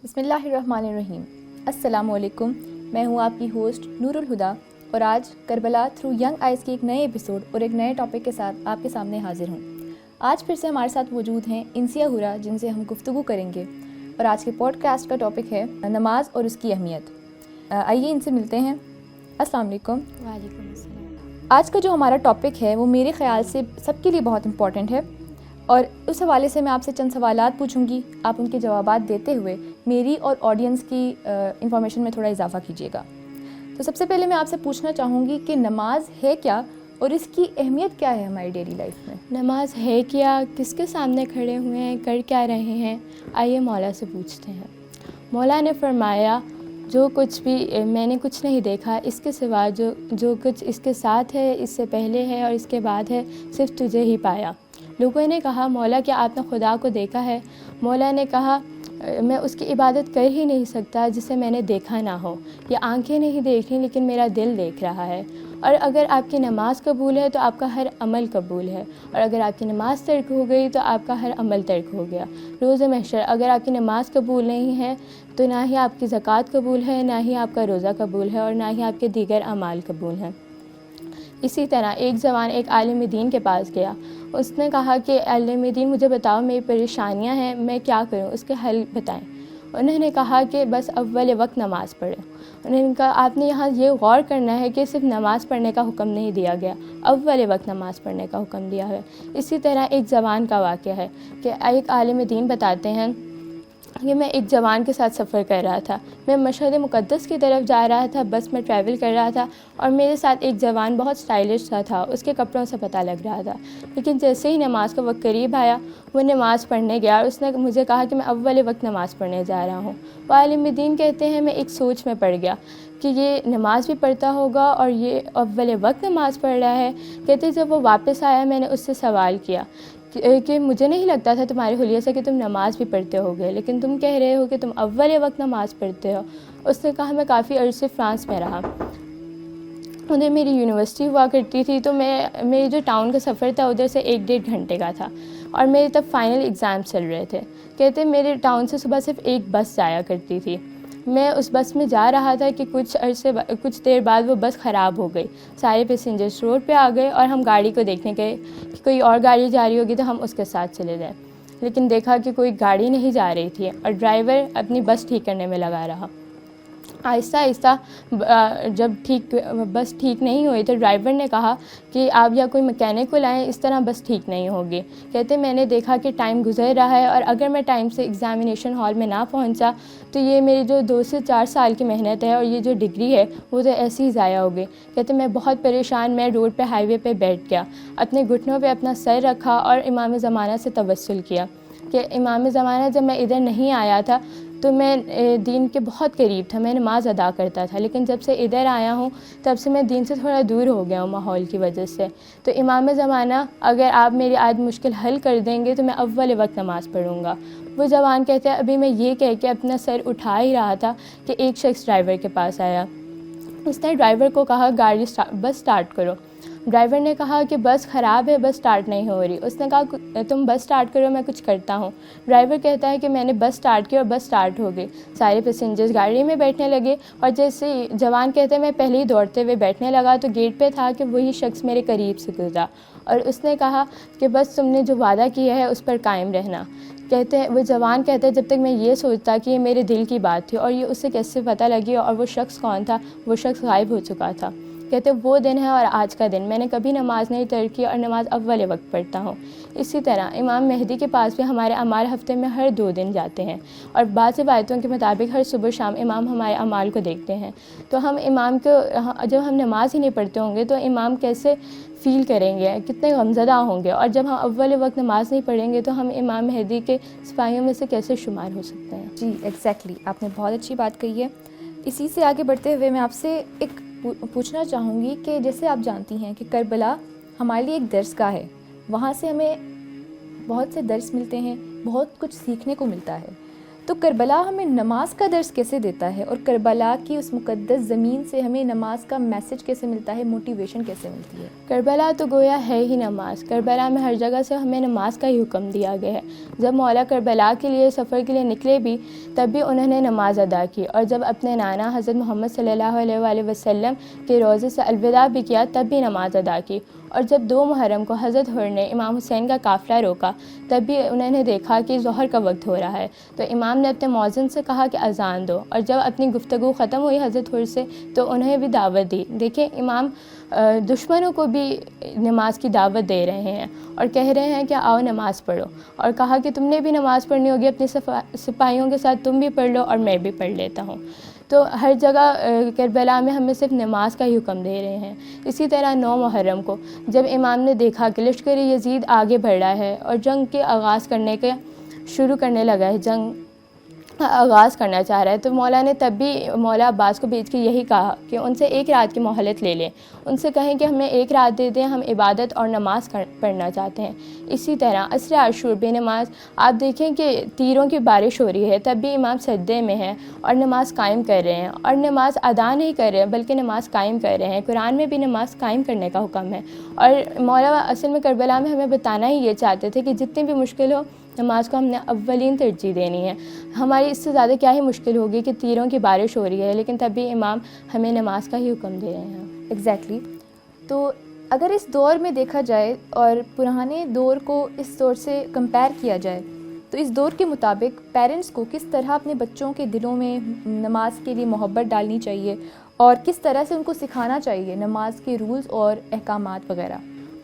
بسم اللہ الرحمن الرحیم۔ السلام علیکم، میں ہوں آپ کی ہوسٹ نور الہدا، اور آج کربلا تھرو ینگ آئیز کے ایک نئے ایپیسوڈ اور ایک نئے ٹاپک کے ساتھ آپ کے سامنے حاضر ہوں۔ آج پھر سے ہمارے ساتھ موجود ہیں انسیہ ہورا، جن سے ہم گفتگو کریں گے، اور آج کے پوڈ کاسٹ کا ٹاپک ہے نماز اور اس کی اہمیت۔ آئیے ان سے ملتے ہیں۔ السلام علیکم۔ وعلیکم السلام۔ آج کا جو ہمارا ٹاپک ہے وہ میرے خیال سے سب کے لیے بہت امپورٹنٹ ہے، اور اس حوالے سے میں آپ سے چند سوالات پوچھوں گی، آپ ان کے جوابات دیتے ہوئے میری اور آڈینس کی انفارمیشن میں تھوڑا اضافہ کیجیے گا۔ تو سب سے پہلے میں آپ سے پوچھنا چاہوں گی کہ نماز ہے کیا اور اس کی اہمیت کیا ہے ہماری ڈیلی لائف میں؟ نماز ہے کیا، کس کے سامنے کھڑے ہوئے ہیں، کر کیا رہے ہیں، آئیے مولا سے پوچھتے ہیں۔ مولا نے فرمایا، جو کچھ بھی میں نے کچھ نہیں دیکھا اس کے سوا، جو کچھ اس کے ساتھ ہے، اس سے پہلے ہے اور اس کے بعد ہے، صرف تجھے ہی پایا۔ لوگوں نے کہا، مولا کیا آپ نے خدا کو دیکھا ہے؟ مولا نے کہا، میں اس کی عبادت کر ہی نہیں سکتا جسے میں نے دیکھا نہ ہو۔ یہ آنکھیں نہیں دیکھ رہی لیکن میرا دل دیکھ رہا ہے۔ اور اگر آپ کی نماز قبول ہے تو آپ کا ہر عمل قبول ہے، اور اگر آپ کی نماز ترک ہو گئی تو آپ کا ہر عمل ترک ہو گیا۔ روز محشر اگر آپ کی نماز قبول نہیں ہے تو نہ ہی آپ کی زکوٰۃ قبول ہے، نہ ہی آپ کا روزہ قبول ہے، اور نہ ہی آپ کے دیگر اعمال قبول ہیں۔ اسی طرح ایک جوان ایک عالم دین کے پاس گیا۔ اس نے کہا کہ عالم دین، مجھے بتاؤ میری پریشانیاں ہیں، میں کیا کروں، اس کے حل بتائیں۔ انہوں نے کہا کہ بس اول وقت نماز پڑھو۔ انہوں نے کہا، آپ نے یہاں یہ غور کرنا ہے کہ صرف نماز پڑھنے کا حکم نہیں دیا گیا، اول وقت نماز پڑھنے کا حکم دیا ہے۔ اسی طرح ایک جوان کا واقعہ ہے کہ ایک عالم دین بتاتے ہیں کہ میں ایک جوان کے ساتھ سفر کر رہا تھا۔ میں مشہد مقدس کی طرف جا رہا تھا، بس میں ٹریول کر رہا تھا، اور میرے ساتھ ایک جوان بہت اسٹائلش سا تھا، اس کے کپڑوں سے پتہ لگ رہا تھا۔ لیکن جیسے ہی نماز کا وقت قریب آیا، وہ نماز پڑھنے گیا، اور اس نے مجھے کہا کہ میں اول وقت نماز پڑھنے جا رہا ہوں۔ وہ عالم دین کہتے ہیں، میں ایک سوچ میں پڑ گیا کہ یہ نماز بھی پڑھتا ہوگا اور یہ اول وقت نماز پڑھ رہا ہے۔ کہتے جب وہ واپس آیا، میں نے اس سے سوال کیا کہ مجھے نہیں لگتا تھا تمہارے حلیے سے کہ تم نماز بھی پڑھتے ہوگے، لیکن تم کہہ رہے ہو کہ تم اول وقت نماز پڑھتے ہو۔ اس نے کہا، میں کافی عرصے فرانس میں رہا، ادھر میری یونیورسٹی ہوا کرتی تھی، تو میری جو ٹاؤن کا سفر تھا ادھر سے 1-1.5 گھنٹے کا تھا، اور میرے تب فائنل ایگزام چل رہے تھے۔ کہتے میرے ٹاؤن سے صبح صرف ایک بس جایا کرتی تھی۔ میں اس بس میں جا رہا تھا کہ کچھ دیر بعد وہ بس خراب ہو گئی، سارے پیسنجرس روڈ پہ آ گئے، اور ہم گاڑی کو دیکھنے گئے کہ کوئی اور گاڑی جا رہی ہوگی تو ہم اس کے ساتھ چلے جائیں، لیکن دیکھا کہ کوئی گاڑی نہیں جا رہی تھی، اور ڈرائیور اپنی بس ٹھیک کرنے میں لگا رہا۔ آہستہ آہستہ جب بس ٹھیک نہیں ہوئی تو ڈرائیور نے کہا کہ آپ یا کوئی مکینک کو لائیں، اس طرح بس ٹھیک نہیں ہوگی۔ کہتے میں نے دیکھا کہ ٹائم گزر رہا ہے، اور اگر میں ٹائم سے ایگزامینیشن ہال میں نہ پہنچا تو یہ میری جو 2 سے 4 سال کی محنت ہے اور یہ جو ڈگری ہے وہ تو ایسی ہی ضائع ہو گئی۔ کہتے میں بہت پریشان، میں روڈ پہ ہائی وے پہ بیٹھ گیا، اپنے گھٹنوں پہ اپنا سر رکھا اور امام زمانہ سے توسل کیا کہ امام زمانہ، جب میں ادھر نہیں آیا تھا تو میں دین کے بہت قریب تھا، میں نماز ادا کرتا تھا، لیکن جب سے ادھر آیا ہوں تب سے میں دین سے تھوڑا دور ہو گیا ہوں ماحول کی وجہ سے۔ تو امام زمانہ، اگر آپ میری آج مشکل حل کر دیں گے تو میں اول وقت نماز پڑھوں گا۔ وہ جوان کہتے ہیں، ابھی میں یہ کہہ کے اپنا سر اٹھا ہی رہا تھا کہ ایک شخص ڈرائیور کے پاس آیا۔ اس نے ڈرائیور کو کہا، بس سٹارٹ کرو۔ ڈرائیور نے کہا کہ بس خراب ہے، بس سٹارٹ نہیں ہو رہی۔ اس نے کہا، تم بس سٹارٹ کرو، میں کچھ کرتا ہوں۔ ڈرائیور کہتا ہے کہ میں نے بس سٹارٹ کی اور بس سٹارٹ ہو گئی، سارے پیسنجرز گاڑی میں بیٹھنے لگے، اور جیسے جوان کہتے ہیں میں پہلے ہی دوڑتے ہوئے بیٹھنے لگا تو گیٹ پہ تھا کہ وہی شخص میرے قریب سے گزرا، اور اس نے کہا کہ بس تم نے جو وعدہ کیا ہے اس پر قائم رہنا۔ کہتے ہیں وہ جوان کہتے ہیں، جب تک میں یہ سوچتا کہ یہ میرے دل کی بات تھی اور یہ اسے کیسے پتہ لگی اور وہ شخص کون تھا، وہ شخص غائب ہو چکا تھا۔ کہتے وہ دن ہے اور آج کا دن، میں نے کبھی نماز نہیں ترک کی اور نماز اول وقت پڑھتا ہوں۔ اسی طرح امام مہدی کے پاس بھی ہمارے اعمال ہفتے میں ہر 2 دن جاتے ہیں، اور بعض روایتوں کے مطابق ہر صبح شام امام ہمارے اعمال کو دیکھتے ہیں۔ تو ہم امام کو، جب ہم نماز ہی نہیں پڑھتے ہوں گے تو امام کیسے فیل کریں گے، کتنے غمزدہ ہوں گے، اور جب ہم اول وقت نماز نہیں پڑھیں گے تو ہم امام مہدی کے سپاہیوں میں سے کیسے شمار ہو سکتے ہیں؟ جی ایگزیکٹلی، آپ نے بہت اچھی بات کہی ہے۔ اسی سے آگے بڑھتے ہوئے میں آپ سے ایک پوچھنا چاہوں گی کہ جیسے آپ جانتی ہیں کہ کربلا ہمارے لیے ایک درس گاہ ہے، وہاں سے ہمیں بہت سے درس ملتے ہیں، بہت کچھ سیکھنے کو ملتا ہے۔ تو کربلا ہمیں نماز کا درس کیسے دیتا ہے، اور کربلا کی اس مقدس زمین سے ہمیں نماز کا میسج کیسے ملتا ہے، موٹیویشن کیسے ملتی ہے؟ کربلا تو گویا ہے ہی نماز. کربلا میں ہر جگہ سے ہمیں نماز کا ہی حکم دیا گیا ہے. جب مولا کربلا کے لیے سفر کے لیے نکلے بھی تب بھی انہوں نے نماز ادا کی، اور جب اپنے نانا حضرت محمد صلی اللہ علیہ وآلہ وسلم کے روضے سے الوداع بھی کیا تب بھی نماز ادا کی. اور جب 2 محرم کو حضرت حر نے امام حسین کا قافلہ روکا تب بھی انہوں نے دیکھا کہ ظہر کا وقت ہو رہا ہے، تو امام نے اپنے مؤذن سے کہا کہ اذان دو. اور جب اپنی گفتگو ختم ہوئی حضرت حر سے تو انہیں بھی دعوت دی. دیکھیں امام دشمنوں کو بھی نماز کی دعوت دے رہے ہیں اور کہہ رہے ہیں کہ آؤ نماز پڑھو، اور کہا کہ تم نے بھی نماز پڑھنی ہوگی اپنے سپاہیوں کے ساتھ، تم بھی پڑھ لو اور میں بھی پڑھ لیتا ہوں. تو ہر جگہ کربلا میں ہمیں صرف نماز کا ہی حکم دے رہے ہیں. اسی طرح 9 محرم کو جب امام نے دیکھا کہ لشکر یزید آگے بڑھ رہا ہے اور جنگ کے آغاز شروع کرنے لگا ہے، جنگ آغاز کرنا چاہ رہا ہے، تو مولا نے تب بھی مولا عباس کو بھیج کے یہی کہا کہ ان سے 1 رات کی مہلت لے لیں، ان سے کہیں کہ ہمیں 1 رات دے دیں، ہم عبادت اور نماز پڑھنا چاہتے ہیں. اسی طرح عصر عاشور بے نماز آپ دیکھیں کہ تیروں کی بارش ہو رہی ہے تب بھی امام سجدے میں ہیں اور نماز قائم کر رہے ہیں، اور نماز ادا نہیں کر رہے ہیں بلکہ نماز قائم کر رہے ہیں. قرآن میں بھی نماز قائم کرنے کا حکم ہے، اور مولا اصل میں کربلا میں ہمیں بتانا ہی یہ چاہتے تھے کہ جتنی بھی مشکل ہو نماز کو ہم نے اولین ترجیح دینی ہے. ہماری اس سے زیادہ کیا ہی مشکل ہوگی کہ تیروں کی بارش ہو رہی ہے، لیکن تب بھی امام ہمیں نماز کا ہی حکم دے رہے ہیں. ایگزیکٹلی. تو اگر اس دور میں دیکھا جائے اور پرانے دور کو اس دور سے کمپیئر کیا جائے تو اس دور کے مطابق پیرنٹس کو کس طرح اپنے بچوں کے دلوں میں نماز کے لیے محبت ڈالنی چاہیے اور کس طرح سے ان کو سکھانا چاہیے نماز کے رولز اور احکامات وغیرہ؟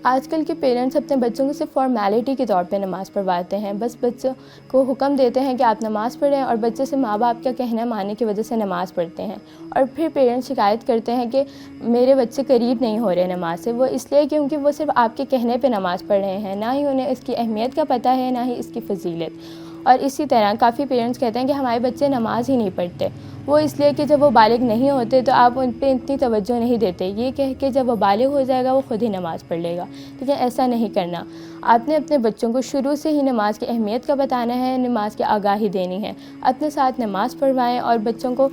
آج کل کے پیرنٹس اپنے بچوں کو صرف فارمیلٹی کے طور پہ نماز پڑھواتے ہیں، بس بچوں کو حکم دیتے ہیں کہ آپ نماز پڑھیں، اور بچے سے ماں باپ کا کہنا ماننے کی وجہ سے نماز پڑھتے ہیں. اور پھر پیرنٹس شکایت کرتے ہیں کہ میرے بچے قریب نہیں ہو رہے نماز سے. وہ اس لیے کیونکہ وہ صرف آپ کے کہنے پہ نماز پڑھ رہے ہیں، نہ ہی انہیں اس کی اہمیت کا پتہ ہے، نہ ہی اس کی فضیلت. اور اسی طرح کافی پیرنٹس کہتے ہیں کہ ہمارے بچے نماز ہی نہیں پڑھتے. وہ اس لیے کہ جب وہ بالغ نہیں ہوتے تو آپ ان پہ اتنی توجہ نہیں دیتے، یہ کہہ کے جب وہ بالغ ہو جائے گا وہ خود ہی نماز پڑھ لے گا. لیکن ایسا نہیں کرنا. آپ نے اپنے بچوں کو شروع سے ہی نماز کی اہمیت کا بتانا ہے، نماز کی آگاہی دینی ہے. اپنے ساتھ نماز پڑھوائیں اور بچوں کو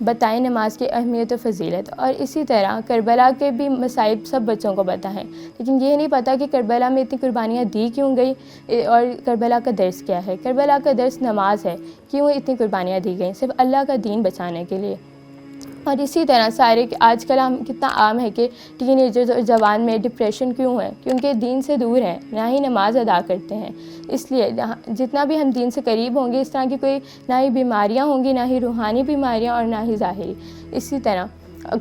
بتائیں نماز کی اہمیت و فضیلت. اور اسی طرح کربلا کے بھی مصائب سب بچوں کو بتائیں، لیکن یہ نہیں پتہ کہ کربلا میں اتنی قربانیاں دی کیوں گئی اور کربلا کا درس کیا ہے. کربلا کا درس نماز ہے. کیوں اتنی قربانیاں دی گئیں؟ صرف اللہ کا دین بچانے کے لیے. اور اسی طرح سارے آج کل ہم کتنا عام ہے کہ ٹین ایجرز اور جوان میں ڈپریشن کیوں ہے؟ کیونکہ دین سے دور ہیں، نہ ہی نماز ادا کرتے ہیں. اس لیے جتنا بھی ہم دین سے قریب ہوں گے اس طرح کی کوئی نہ ہی بیماریاں ہوں گی، نہ ہی روحانی بیماریاں اور نہ ہی ظاہری. اسی طرح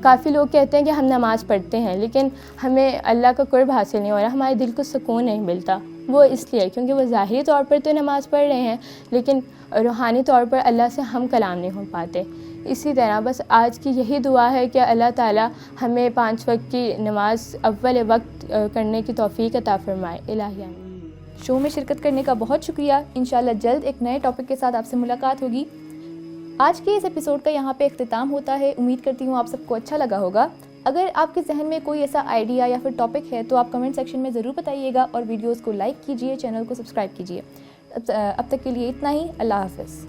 کافی لوگ کہتے ہیں کہ ہم نماز پڑھتے ہیں لیکن ہمیں اللہ کا قرب حاصل نہیں ہو رہا، ہمارے دل کو سکون نہیں ملتا. وہ اس لیے کیونکہ وہ ظاہری طور پر تو نماز پڑھ رہے ہیں لیکن روحانی طور پر اللہ سے ہم کلام نہیں ہو پاتے. اسی طرح بس آج کی یہی دعا ہے کہ اللہ تعالیٰ ہمیں 5 وقت کی نماز اول وقت کرنے کی توفیق عطا فرمائے. الہی آمین. شو میں شرکت کرنے کا بہت شکریہ. انشاءاللہ جلد ایک نئے ٹاپک کے ساتھ آپ سے ملاقات ہوگی. آج کے اس ایپیسوڈ کا یہاں پہ اختتام ہوتا ہے. امید کرتی ہوں آپ سب کو اچھا لگا ہوگا. اگر آپ کے ذہن میں کوئی ایسا آئیڈیا یا پھر ٹاپک ہے تو آپ کمنٹ سیکشن میں ضرور بتائیے گا، اور ویڈیوز کو لائک کیجیے، چینل کو سبسکرائب کیجیے. اب تک کے لیے اتنا ہی. اللہ حافظ.